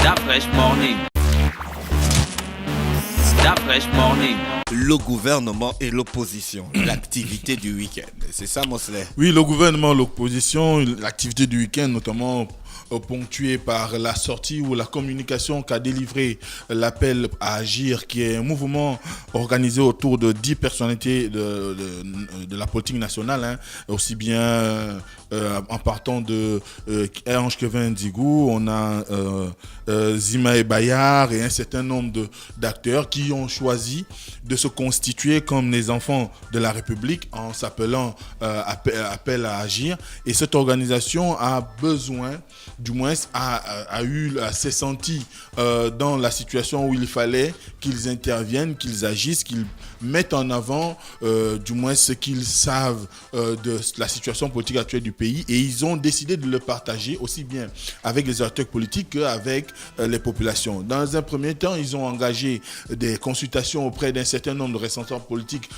That Fresh Morning. That Fresh Morning. Le gouvernement et l'opposition, l'activité du week-end. C'est ça, Mosley? Oui, le gouvernement, l'opposition, l'activité du week-end, notamment ponctuée par la sortie ou la communication qu'a délivré l'appel à agir, qui est un mouvement organisé autour de 10 personnalités de la politique nationale, aussi bien en partant de Ange Kevin Ndigou, on a Zima et Bayard et un certain nombre d'acteurs qui ont choisi de se constituer comme les enfants de la République en s'appelant appel à agir. Et cette organisation a besoin, du moins s'est senti dans la situation où il fallait qu'ils interviennent, qu'ils agissent, qu'ils mettent en avant du moins ce qu'ils savent de la situation politique actuelle du pays, et ils ont décidé de le partager aussi bien avec les acteurs politiques qu'avec les populations. Dans un premier temps, ils ont engagé des consultations auprès d'un certain nombre de responsables politiques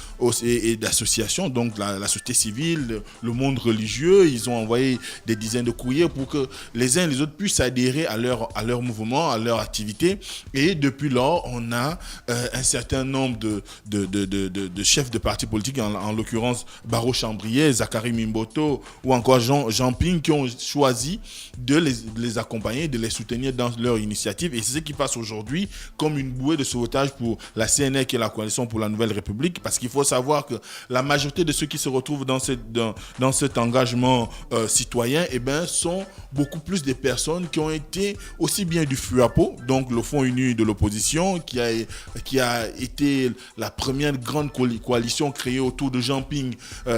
et d'associations, donc la société civile, le monde religieux. Ils ont envoyé des dizaines de courriers pour que les uns et les autres puissent adhérer à leur mouvement, à leur activité. Et depuis lors, on a un certain nombre de chefs de partis politiques, en l'occurrence Baro Chambrier, Zachary Mimboto ou encore Jean Ping, qui ont choisi de les accompagner, de les soutenir dans leur initiative. Et c'est ce qui passe aujourd'hui comme une bouée de sauvetage pour la CNR, qui est la Coalition pour la Nouvelle République, parce qu'il faut savoir que la majorité de ceux qui se retrouvent dans cet engagement citoyen sont beaucoup plus des personnes qui ont été aussi bien du FUAPO, donc le Front uni de l'opposition, qui a été la première grande coalition créée autour de Jean Ping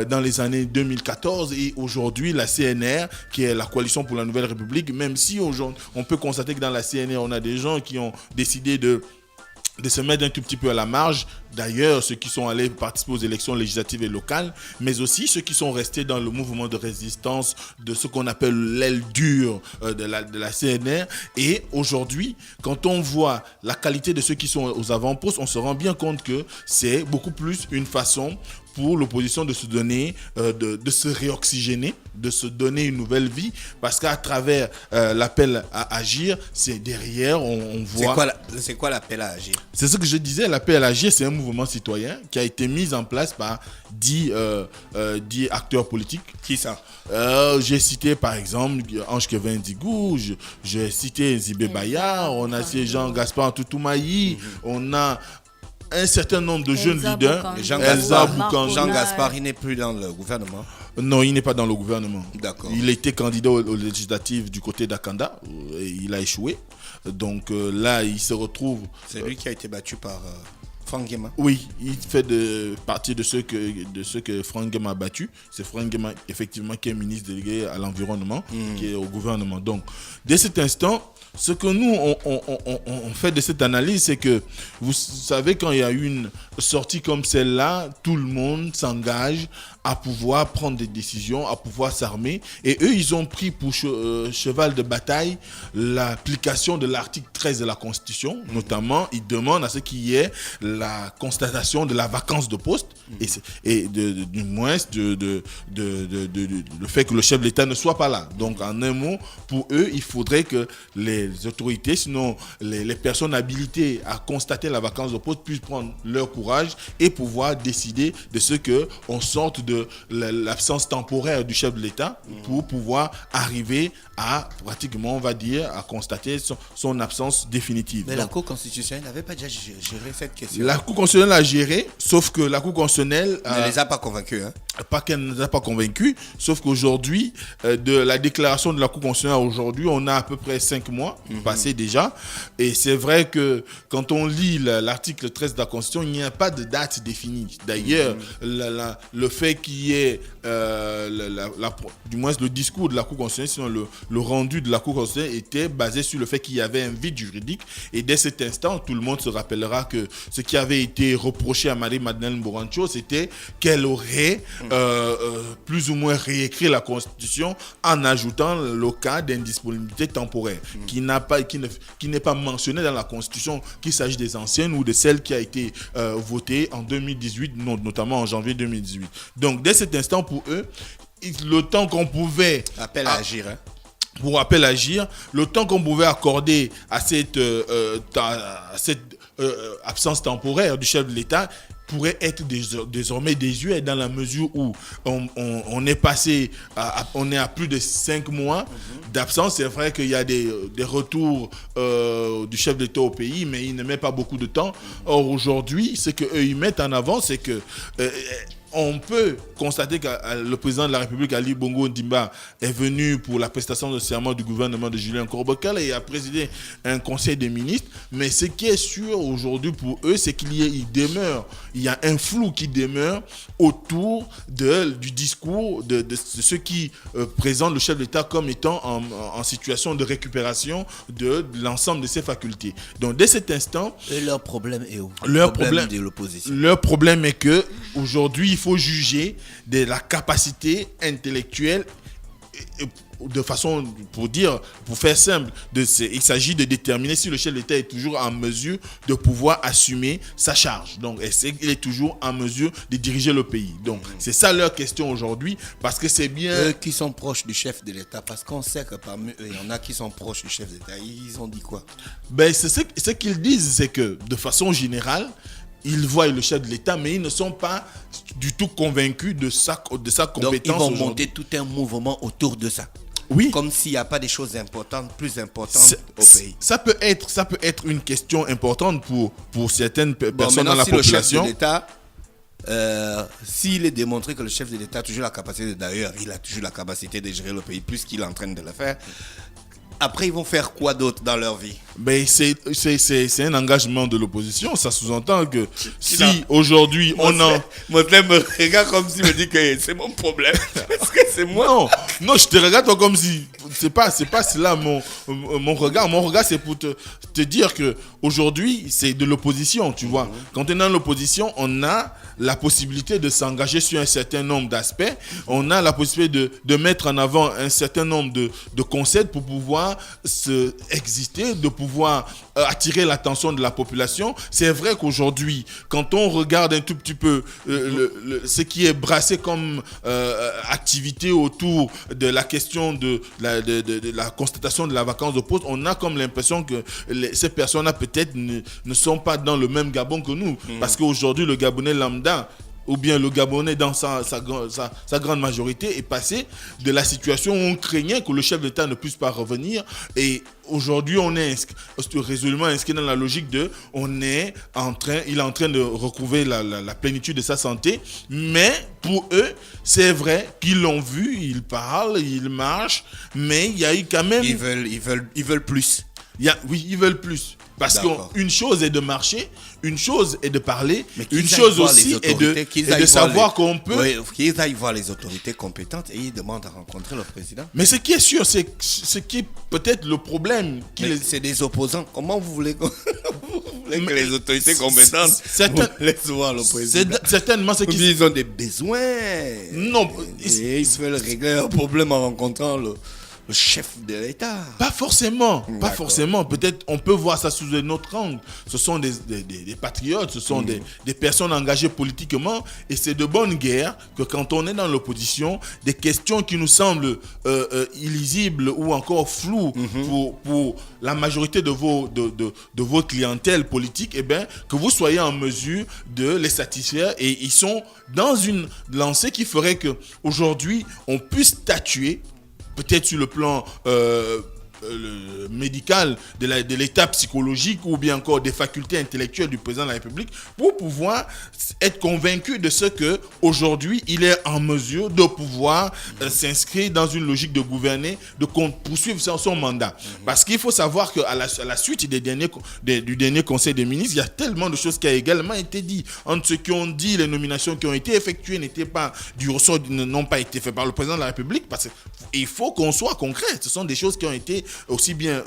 dans les années 2014, et aujourd'hui la CNR, qui est la Coalition pour la Nouvelle République, même si aujourd'hui on peut constater que dans la CNR on a des gens qui ont décidé de se mettre un tout petit peu à la marge. D'ailleurs, ceux qui sont allés participer aux élections législatives et locales, mais aussi ceux qui sont restés dans le mouvement de résistance de ce qu'on appelle l'aile dure de la CNR. Et aujourd'hui, quand on voit la qualité de ceux qui sont aux avant-postes, on se rend bien compte que c'est beaucoup plus une façon pour l'opposition de se donner, de se réoxygéner, de se donner une nouvelle vie, parce qu'à travers l'appel à agir, c'est derrière, on voit... C'est quoi l'appel à agir? C'est ce que je disais, l'appel à agir, c'est un mouvement citoyen qui a été mis en place par 10 acteurs politiques. Qui ça? J'ai cité par exemple Ange Kevin Ndigou, j'ai cité Zibé Bayard, on a cité Jean-Gaspard Toutoumaï, on a un certain nombre de jeunes leaders. Jean-Gaspard, il n'est plus dans le gouvernement. Non, il n'est pas dans le gouvernement. D'accord. Il était candidat aux législatives du côté d'Akanda et il a échoué. Donc là, il se retrouve... C'est lui qui a été battu par Franck Guéma. Oui, il fait partie de ceux que Franck Guéma a battu. C'est Franck Guéma, effectivement, qui est ministre délégué à l'environnement, qui est au gouvernement. Donc, dès cet instant, ce que nous, on fait de cette analyse, c'est que, vous savez, quand il y a une sortie comme celle-là, tout le monde s'engage à pouvoir prendre des décisions, à pouvoir s'armer. Et eux, ils ont pris pour cheval de bataille l'application de l'article 13 de la Constitution. Notamment, ils demandent à ce qu'il y ait la constatation de la vacance de poste et du moins le fait que le chef de l'État ne soit pas là. Donc, en un mot, pour eux, il faudrait que les autorités, sinon les personnes habilitées à constater la vacance de poste, puissent prendre leur courage et pouvoir décider de ce qu'on sorte de l'absence temporaire du chef de l'État pour pouvoir arriver à, pratiquement, on va dire, à constater son absence définitive. Mais la Cour constitutionnelle n'avait pas déjà géré cette question. La Cour constitutionnelle a géré, sauf que la Cour constitutionnelle... ne les a pas convaincus. Pas qu'elle ne les a pas convaincus, sauf qu'aujourd'hui, de la déclaration de la Cour constitutionnelle aujourd'hui, on a à peu près 5 mois passés déjà. Et c'est vrai que quand on lit l'article 13 de la Constitution, il n'y a pas de date définie. D'ailleurs, le fait qu'il y ait, du moins le discours de la Cour constitutionnelle, sinon le rendu de la Cour constitutionnelle était basé sur le fait qu'il y avait un vide juridique. Et dès cet instant, tout le monde se rappellera que ce qui avait été reproché à Marie-Madeleine Borancho, c'était qu'elle aurait plus ou moins réécrit la Constitution en ajoutant le cas d'indisponibilité temporaire qui n'est pas mentionné dans la Constitution, qu'il s'agit des anciennes ou de celle qui a été votée en 2018, notamment en janvier 2018. Donc dès cet instant, pour eux, le temps qu'on pouvait... Appel à agir. pour appel à agir, le temps qu'on pouvait accorder à cette absence temporaire du chef de l'État pourrait être désormais désuet dans la mesure où on est passé, on est à plus de 5 mois d'absence. C'est vrai qu'il y a des retours du chef d'État au pays, mais il ne met pas beaucoup de temps. Or, aujourd'hui, ce qu'eux ils mettent en avant, c'est que on peut constater que le président de la République, Ali Bongo Ondimba, est venu pour la prestation de serment du gouvernement de Julien Korbokal et a présidé un conseil des ministres. Mais ce qui est sûr aujourd'hui pour eux, c'est qu'il y a un flou qui demeure autour du discours de ceux qui présentent le chef d'État comme étant en situation de récupération de l'ensemble de ses facultés. Donc, dès cet instant... Et leur problème est où? Leur problème de l'opposition. Leur problème est que aujourd'hui, il faut juger de la capacité intellectuelle de façon, pour faire simple, il s'agit de déterminer si le chef de l'État est toujours en mesure de pouvoir assumer sa charge. Donc, il est toujours en mesure de diriger le pays. Donc, c'est ça leur question aujourd'hui, parce que c'est bien... Eux qui sont proches du chef de l'État, parce qu'on sait que parmi eux, il y en a qui sont proches du chef de l'État. Ils ont dit quoi? Ce qu'ils disent, c'est que, de façon générale, ils voient le chef de l'État, mais ils ne sont pas du tout convaincus de sa compétence. Donc, ils vont monter tout un mouvement autour de ça. Oui. Comme s'il n'y a pas des choses importantes, plus importantes au pays. Ça peut être une question importante pour certaines personnes dans la si population. Le chef de l'État, s'il est démontré que le chef de l'État a toujours la capacité, d'ailleurs, il a toujours la capacité de gérer le pays plus qu'il est en train de le faire. Après, ils vont faire quoi d'autre dans leur vie? C'est un engagement de l'opposition. Ça sous-entend que si aujourd'hui on en... Motley me regarde comme s'il me dit que c'est mon problème. Est-ce que c'est moi? Non, je te regarde toi comme si... C'est pas cela mon regard. Mon regard, c'est pour te dire que aujourd'hui c'est de l'opposition, tu vois. Quand on est dans l'opposition, on a la possibilité de s'engager sur un certain nombre d'aspects. On a la possibilité de mettre en avant un certain nombre de concepts pour pouvoir exister, de pouvoir attirer l'attention de la population. C'est vrai qu'aujourd'hui, quand on regarde un tout petit peu ce qui est brassé comme activité autour de la question de la constatation de la vacance de poste, on a comme l'impression que ces personnes-là peut-être ne sont pas dans le même Gabon que nous. Parce qu'aujourd'hui, le Gabonais lambda, ou bien le Gabonais dans sa grande majorité, est passé de la situation où on craignait que le chef d'État ne puisse pas revenir. Et aujourd'hui, on est résolument inscrit dans la logique il est en train de recouvrer la plénitude de sa santé. Mais pour eux, c'est vrai qu'ils l'ont vu, ils parlent, ils marchent, mais il y a eu quand même... Ils veulent plus. Oui, ils veulent plus. Parce qu'une chose est de marcher, une chose est de parler, mais une chose aussi est de savoir qu'on peut... Oui, qu'ils aillent voir les autorités compétentes et ils demandent à rencontrer le président. Mais ce qui est sûr, c'est ce qui est peut-être le problème. C'est des opposants. Comment vous voulez que les autorités compétentes laissent voir le président? Certainement, ils ont des besoins. Non. Et ils veulent régler leurs problèmes en rencontrant le chef de l'État. Pas forcément. Peut-être on peut voir ça sous un autre angle. Ce sont des patriotes, ce sont des personnes engagées politiquement. Et c'est de bonne guerre que quand on est dans l'opposition, des questions qui nous semblent illisibles ou encore floues pour la majorité de vos clientèles politiques, que vous soyez en mesure de les satisfaire. Et ils sont dans une lancée qui ferait qu'aujourd'hui, on puisse statuer peut-être sur le plan médical de l'état psychologique ou bien encore des facultés intellectuelles du président de la République pour pouvoir être convaincu de ce que aujourd'hui il est en mesure de pouvoir s'inscrire dans une logique de gouverner, de poursuivre son mandat. Parce qu'il faut savoir qu'à la suite du dernier conseil des ministres, il y a tellement de choses qui ont également été dites. Entre ceux qui ont dit les nominations qui ont été effectuées n'étaient pas du ressort, n'ont pas été faites par le président de la République, parce qu'il faut qu'on soit concret. Ce sont des choses qui ont été aussi bien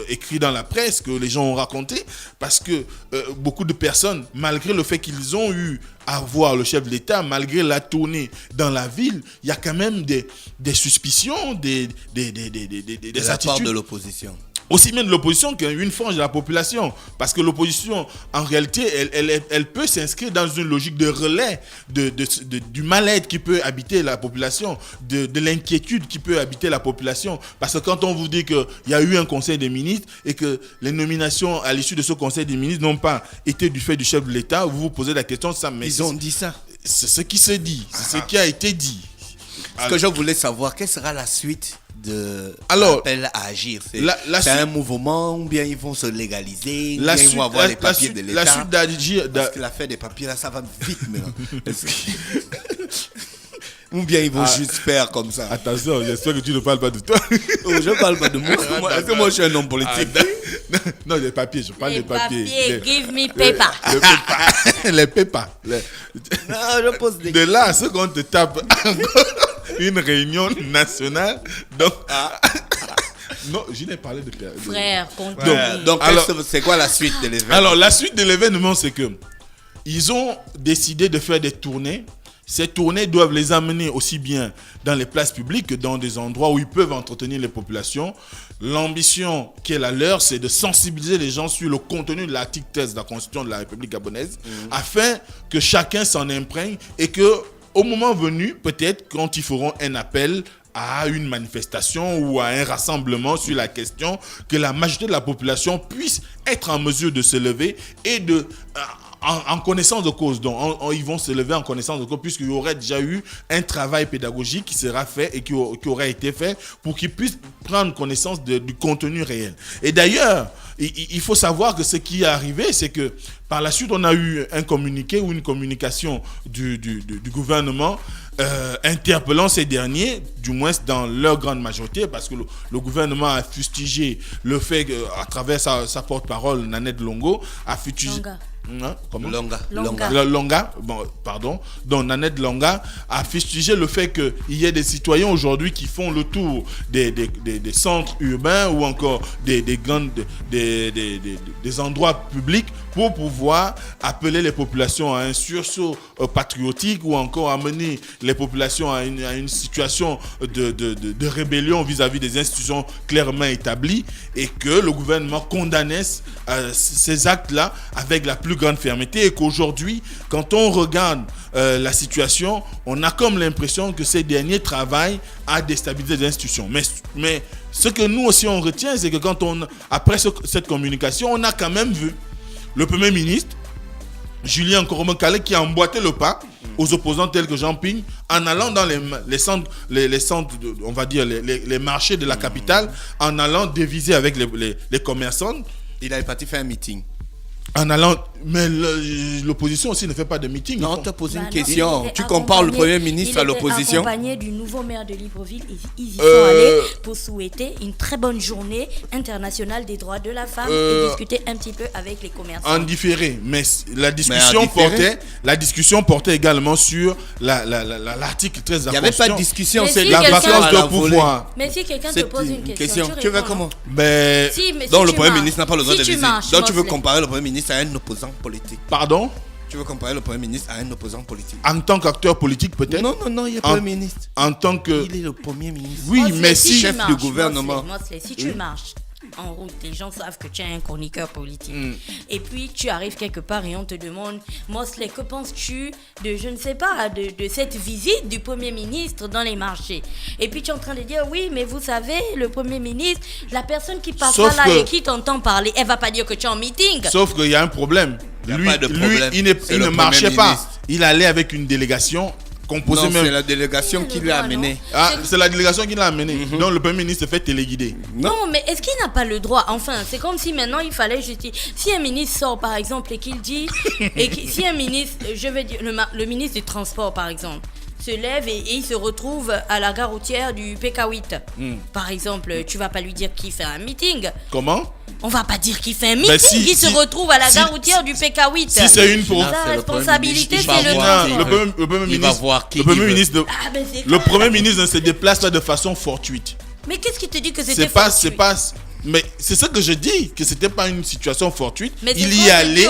écrit dans la presse que les gens ont raconté, parce que beaucoup de personnes, malgré le fait qu'ils ont eu à voir le chef de l'État, malgré la tournée dans la ville, il y a quand même des suspicions, des attitudes. La part de l'opposition. aussi bien de l'opposition qu'une frange de la population. Parce que l'opposition, en réalité, elle peut s'inscrire dans une logique de relais du mal-être qui peut habiter la population, de l'inquiétude qui peut habiter la population. Parce que quand on vous dit qu'il y a eu un conseil des ministres et que les nominations à l'issue de ce conseil des ministres n'ont pas été du fait du chef de l'État, vous vous posez la question, ils ont dit ça. C'est ce qui se dit, c'est ce qui a été dit. Ce que je voulais savoir, quelle sera la suite de l'appel à agir? C'est un mouvement ou bien ils vont se légaliser, ou bien ils vont avoir les papiers de l'État? La suite d'agir... Parce que l'affaire des papiers là, ça va vite maintenant. Ou bien ils vont juste faire comme ça. Attention, j'espère que tu ne parles pas de toi. Oh, je ne parle pas de moi. Est-ce que moi je suis un homme politique? Non, les papiers, je parle des papiers. Give me paper. Les papers. Non, je pose des De là à ce qu'on te tape une réunion nationale. Donc, non, je n'ai parlé de... Frère, continue. Donc c'est quoi la suite de l'événement? Alors, la suite de l'événement, c'est que ils ont décidé de faire des tournées. Ces tournées doivent les amener aussi bien dans les places publiques que dans des endroits où ils peuvent entretenir les populations. L'ambition qui est la leur, c'est de sensibiliser les gens sur le contenu de l'article 13 de la Constitution de la République gabonaise, afin que chacun s'en imprègne et que, au moment venu, peut-être quand ils feront un appel à une manifestation ou à un rassemblement sur la question, que la majorité de la population puisse être en mesure de se lever et de... En connaissance de cause, donc ils vont se lever en connaissance de cause, puisqu'il y aurait déjà eu un travail pédagogique qui sera fait et qui aurait été fait pour qu'ils puissent prendre connaissance du contenu réel. Et d'ailleurs, il faut savoir que ce qui est arrivé, c'est que par la suite, on a eu un communiqué ou une communication du gouvernement interpellant ces derniers, du moins dans leur grande majorité, parce que le gouvernement a fustigé le fait qu'à travers sa porte-parole, Nanette Longo, a fustigé... Longa, bon, pardon. Donc Nanette Longa a fustigé le fait qu'il y ait des citoyens aujourd'hui qui font le tour des centres urbains ou encore des endroits publics pour pouvoir appeler les populations à un sursaut patriotique ou encore amener les populations à une situation de rébellion vis-à-vis des institutions clairement établies, et que le gouvernement condamnait ces actes-là avec la plus grande fermeté, et qu'aujourd'hui, quand on regarde la situation, on a comme l'impression que ces derniers travaillent à déstabiliser les institutions. Mais ce que nous aussi on retient, c'est que après cette communication, on a quand même vu le Premier ministre, Julien Koroma-Kalé, qui a emboîté le pas aux opposants tels que Jean Ping, en allant dans les centres, on va dire les marchés de la capitale, en allant déviser avec les commerçants. Il avait parti faire un meeting. En allant, mais l'opposition aussi ne fait pas de meeting. Non, on te pose une question. Tu compares le Premier ministre à l'opposition. Accompagné du nouveau maire de Libreville, ils y sont allés pour souhaiter une très bonne journée internationale des droits de la femme et discuter un petit peu avec les commerçants. En différé, mais la discussion portait également sur l'article 13 de la Constitution. Il n'y avait pas de discussion, c'est la vacance de pouvoir. Mais si quelqu'un te pose une question, tu veux comment? Donc le Premier ministre n'a pas le droit de viser. Donc tu veux Mosley. comparer le Premier ministre à un opposant politique. Pardon? Tu veux comparer le Premier ministre à un opposant politique? En tant qu'acteur politique, peut-être? Non, il est Premier ministre. En tant que... Il est le Premier ministre. Oui, Mosley, mais si chef du gouvernement. Si tu marches en route, les gens savent que tu es un chroniqueur politique. Et puis tu arrives quelque part et on te demande, Mosley, que penses-tu de, je ne sais pas, de cette visite du Premier ministre dans les marchés? Et puis tu es en train de dire, oui, mais vous savez, le Premier ministre, la personne qui passera là et qui t'entend parler, elle va pas dire que tu es en meeting. Sauf qu'il y a un problème. Il n'y a pas de problème. Il ne marchait pas. Il allait avec une délégation. Non, c'est la délégation qui l'a amené. C'est la délégation qui l'a amené. Donc le Premier ministre se fait téléguider. Non, mais est-ce qu'il n'a pas le droit? Enfin, c'est comme si maintenant il fallait justifier. Si un ministre sort par exemple et qu'il dit, si un ministre, je vais dire le ministre du Transport par exemple, se lève et il se retrouve à la gare routière du PK8. Par exemple, tu vas pas lui dire qu'il fait un meeting. Comment? On va pas dire qu'il fait un meeting, il se retrouve à la gare routière du PK8. Si c'est une pour... Sa responsabilité, c'est le Le Premier ministre ne se déplace pas de façon fortuite. Mais qu'est-ce qui te dit que c'était fortuit? Mais c'est ça que je dis, que c'était pas une situation fortuite. Mais il y allait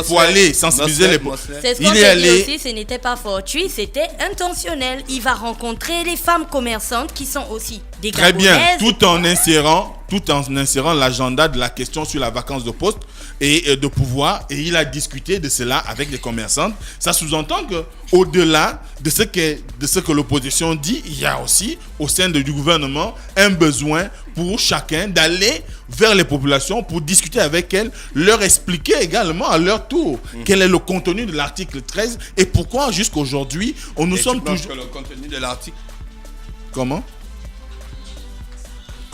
pour aller sensibiliser les... C'est ce qu'on te dit aussi, ce n'était pas fortuit, c'était intentionnel. Il va rencontrer les femmes commerçantes qui sont aussi des Très Gabonaises. bien, tout en insérant tout en insérant l'agenda de la question sur la vacance de poste et de pouvoir. Et il a discuté de cela avec les commerçantes. Ça sous-entend que au-delà de ce que l'opposition dit, il y a aussi au sein du gouvernement un besoin pour chacun d'aller vers les populations pour discuter avec elles, leur expliquer également à leur tour quel est le contenu de l'article 13 et pourquoi jusqu'aujourd'hui nous sommes toujours... le contenu de l'article. Comment?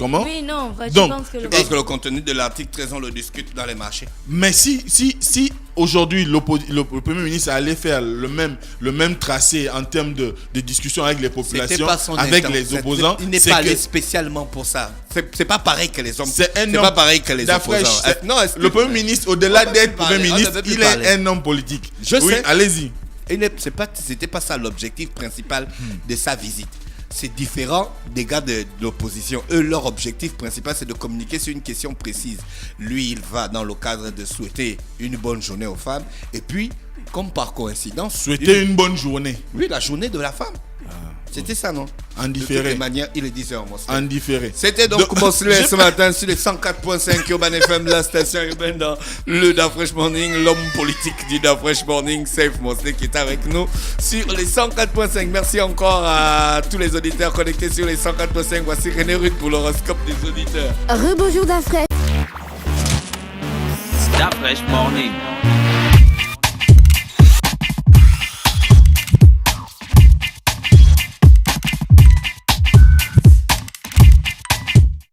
Oui, non, je Donc, pense que Je pense que le contenu de l'article 13, on le discute dans les marchés. Mais si aujourd'hui le Premier ministre allait faire le même tracé en termes de discussion avec les populations, avec les opposants, il n'est pas allé spécialement pour ça. C'est pas pareil que les hommes. C'est pas pareil que les opposants. Non, le Premier ministre, au-delà d'être Premier ministre, il est un homme politique. Je sais. Allez-y. C'était pas ça l'objectif principal de sa visite. C'est différent des gars de l'opposition. Eux, leur objectif principal, c'est de communiquer sur une question précise. Lui, il va dans le cadre de souhaiter une bonne journée aux femmes. Et puis, comme par coïncidence... Souhaiter une bonne journée. Oui, la journée de la femme. C'était ça, non? En différé. De toutes les manières, il le disait en Mosley. En différé. C'était donc Mosley ce matin sur les 104.5 Urban FM, la station urbaine dans le Da Fresh Morning, l'homme politique du Da Fresh Morning, Safe Mosley, qui est avec nous sur les 104.5. Merci encore à tous les auditeurs connectés sur les 104.5. Voici René Rude pour l'horoscope des auditeurs. Rebonjour Da Fresh. Da Fresh Morning.